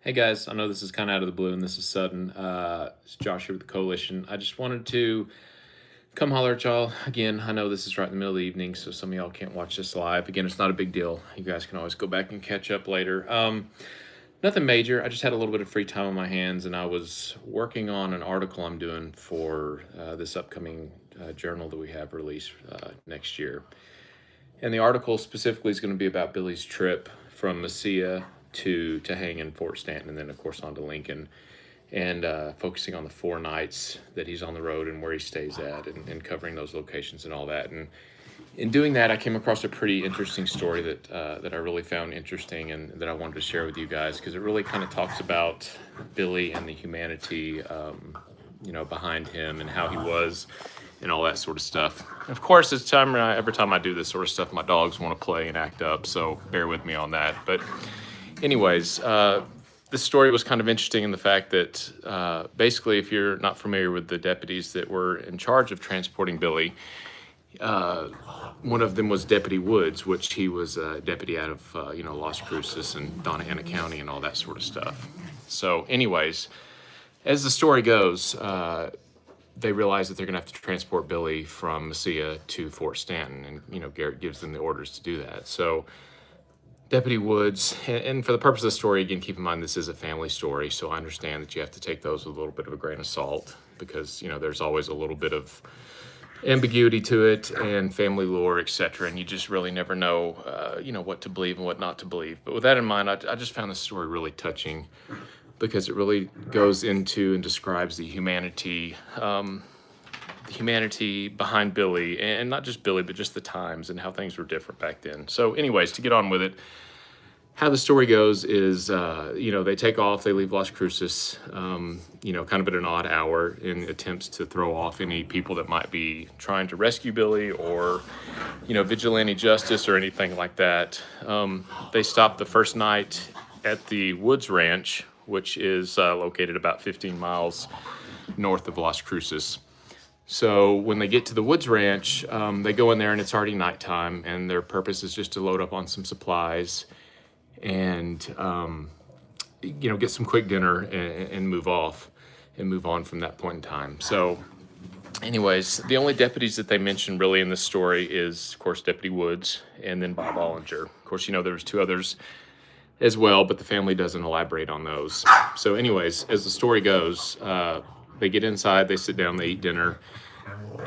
Hey guys, I know this is kind of out of the blue and this is sudden. It's Josh here with the Coalition. I just wanted to come holler at y'all. Again, I know this is right in the middle of the evening, so some of y'all can't watch this live. Again, it's not a big deal. You guys can always go back and catch up later. Nothing major. I just had a little bit of free time on my hands and I was working on an article I'm doing for this upcoming journal that we have released next year. And the article specifically is going to be about Billy's trip from Mesilla to hang in Fort Stanton, and then of course on to Lincoln, and focusing on the 4 nights that he's on the road and where he stays at, and covering those locations and all that. And in doing that, I came across a pretty interesting story that I really found interesting and that I wanted to share with you guys because it really kind of talks about Billy and the humanity, behind him and how he was and all that sort of stuff. Of course, every time I do this sort of stuff, my dogs want to play and act up, so bear with me on that. But anyways, this story was kind of interesting in the fact that basically, if you're not familiar with the deputies that were in charge of transporting Billy, one of them was Deputy Woods, which he was a deputy out of Las Cruces and Donna Ana County and all that sort of stuff. So anyways, as the story goes, they realize that they're going to have to transport Billy from Mesilla to Fort Stanton, and Garrett gives them the orders to do that. So Deputy Woods, and for the purpose of the story, again, keep in mind this is a family story, so I understand that you have to take those with a little bit of a grain of salt because there's always a little bit of ambiguity to it and family lore, etc. And you just really never know, what to believe and what not to believe. But with that in mind, I just found this story really touching because it really goes into and describes the humanity behind Billy, and not just Billy, but just the times and how things were different back then. So anyways, to get on with it, how the story goes is, they take off, they leave Las Cruces, kind of at an odd hour in attempts to throw off any people that might be trying to rescue Billy or, vigilante justice or anything like that. They stopped the first night at the Woods Ranch, which is located about 15 miles north of Las Cruces. So when they get to the Woods Ranch, they go in there and it's already nighttime, and their purpose is just to load up on some supplies and get some quick dinner and move on from that point in time. So anyways, the only deputies that they mention really in this story is, of course, Deputy Woods and then Bob Ollinger. Of course, there was 2 others as well, but the family doesn't elaborate on those. So anyways, as the story goes, they get inside, they sit down, they eat dinner,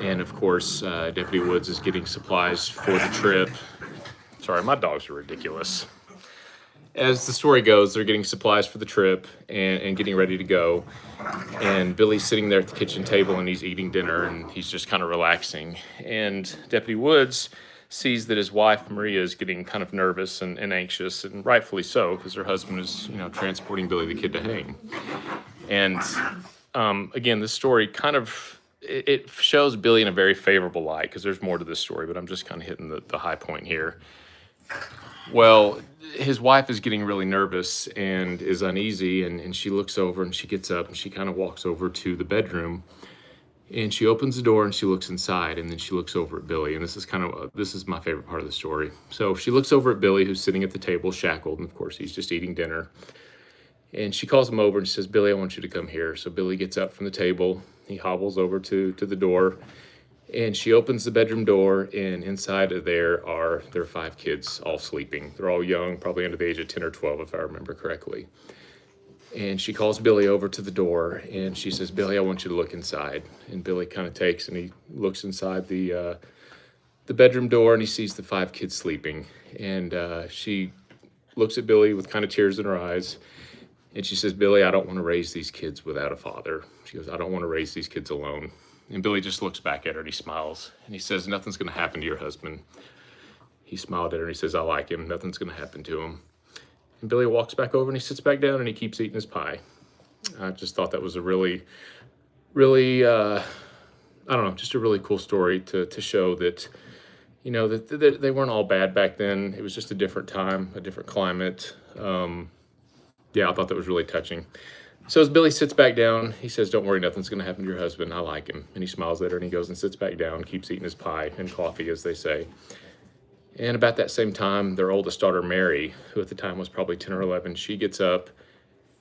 and of course, Deputy Woods is getting supplies for the trip. Sorry, my dogs are ridiculous. As the story goes, they're getting supplies for the trip and getting ready to go. And Billy's sitting there at the kitchen table and he's eating dinner and he's just kind of relaxing. And Deputy Woods sees that his wife, Maria, is getting kind of nervous and anxious, and rightfully so, because her husband is, transporting Billy the kid to hang. And again, this story kind of, it shows Billy in a very favorable light, because there's more to this story, but I'm just kind of hitting the high point here. Well, his wife is getting really nervous and is uneasy, and she looks over and she gets up and she kind of walks over to the bedroom and she opens the door and she looks inside, and then she looks over at Billy. And this is my favorite part of the story. So she looks over at Billy, who's sitting at the table shackled, and of course he's just eating dinner. And she calls him over and she says, "Billy, I want you to come here." So Billy gets up from the table, he hobbles over to the door, and she opens the bedroom door, and inside of there are their 5 kids all sleeping. They're all young, probably under the age of 10 or 12, if I remember correctly. And she calls Billy over to the door, and she says, "Billy, I want you to look inside." And Billy kind of takes and he looks inside the bedroom door, and he sees the 5 kids sleeping. And she looks at Billy with kind of tears in her eyes, and she says, "Billy, I don't want to raise these kids without a father." She goes, "I don't want to raise these kids alone." And Billy just looks back at her and he smiles and he says, "Nothing's going to happen to your husband." He smiled at her and he says, "I like him. Nothing's going to happen to him." And Billy walks back over and he sits back down and he keeps eating his pie. I just thought that was a really, really, just a really cool story to show that, that they weren't all bad back then. It was just a different time, a different climate. I thought that was really touching. So as Billy sits back down, he says, "Don't worry, nothing's going to happen to your husband. I like him." And he smiles at her and he goes and sits back down, keeps eating his pie and coffee, as they say. And about that same time, their oldest daughter, Mary, who at the time was probably 10 or 11, she gets up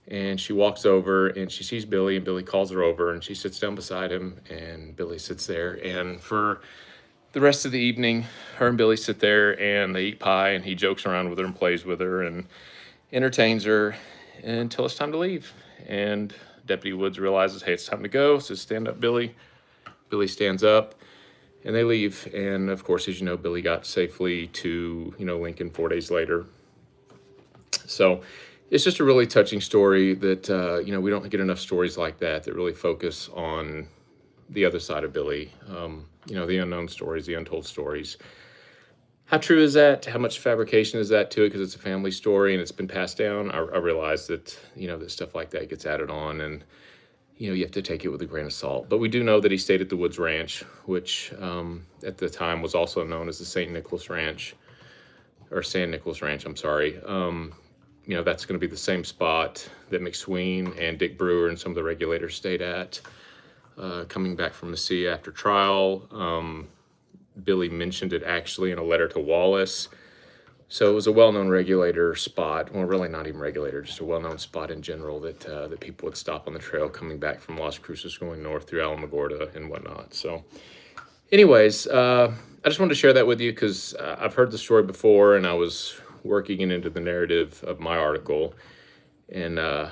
And she walks over and she sees Billy, and Billy calls her over, and she sits down beside him, and Billy sits there. And for the rest of the evening, her and Billy sit there and they eat pie, and he jokes around with her and plays with her and entertains her until it's time to leave. And Deputy Woods realizes, hey, it's time to go. Says, stand up, Billy. Billy stands up, and they leave. And of course, as you know, Billy got safely to, Lincoln 4 days later. So it's just a really touching story that, we don't get enough stories like that really focus on the other side of Billy. The unknown stories, the untold stories. How true is that? How much fabrication is that to it? Because it's a family story and it's been passed down. I realize that, that stuff like that gets added on, and, you have to take it with a grain of salt. But we do know that he stayed at the Woods Ranch, which at the time was also known as the St. Nicholas Ranch, or San Nicholas Ranch, I'm sorry. That's going to be the same spot that McSween and Dick Brewer and some of the regulators stayed at, coming back from Mesilla after trial. Billy mentioned it actually in a letter to Wallace. So it was a well-known regulator spot. Well, really not even regulator, just a well-known spot in general that people would stop on the trail coming back from Las Cruces going north through Alamogordo and whatnot. So anyways, I just wanted to share that with you because I've heard the story before, and I was working it into the narrative of my article, and I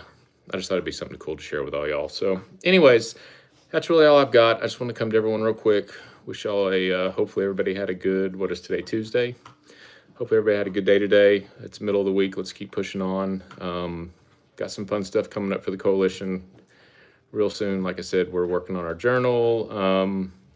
just thought it'd be something cool to share with all y'all. So anyways, that's really all I've got. I just want to come to everyone real quick. Wish y'all hopefully everybody had a good, what is today, Tuesday? Hopefully everybody had a good day today. It's middle of the week. Let's keep pushing on. Got some fun stuff coming up for the coalition real soon. Like I said, we're working on our journal.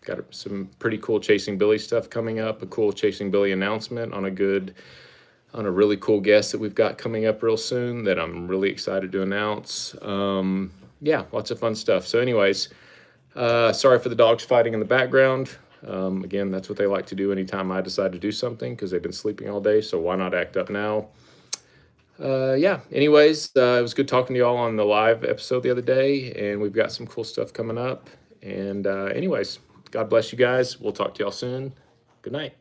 Got some pretty cool Chasing Billy stuff coming up, a cool Chasing Billy announcement on a really cool guest that we've got coming up real soon that I'm really excited to announce. Lots of fun stuff. So anyways, sorry for the dogs fighting in the background. Again, that's what they like to do anytime I decide to do something because they've been sleeping all day, so why not act up now? Anyways, it was good talking to y'all on the live episode the other day, and we've got some cool stuff coming up. And anyways, God bless you guys. We'll talk to y'all soon. Good night.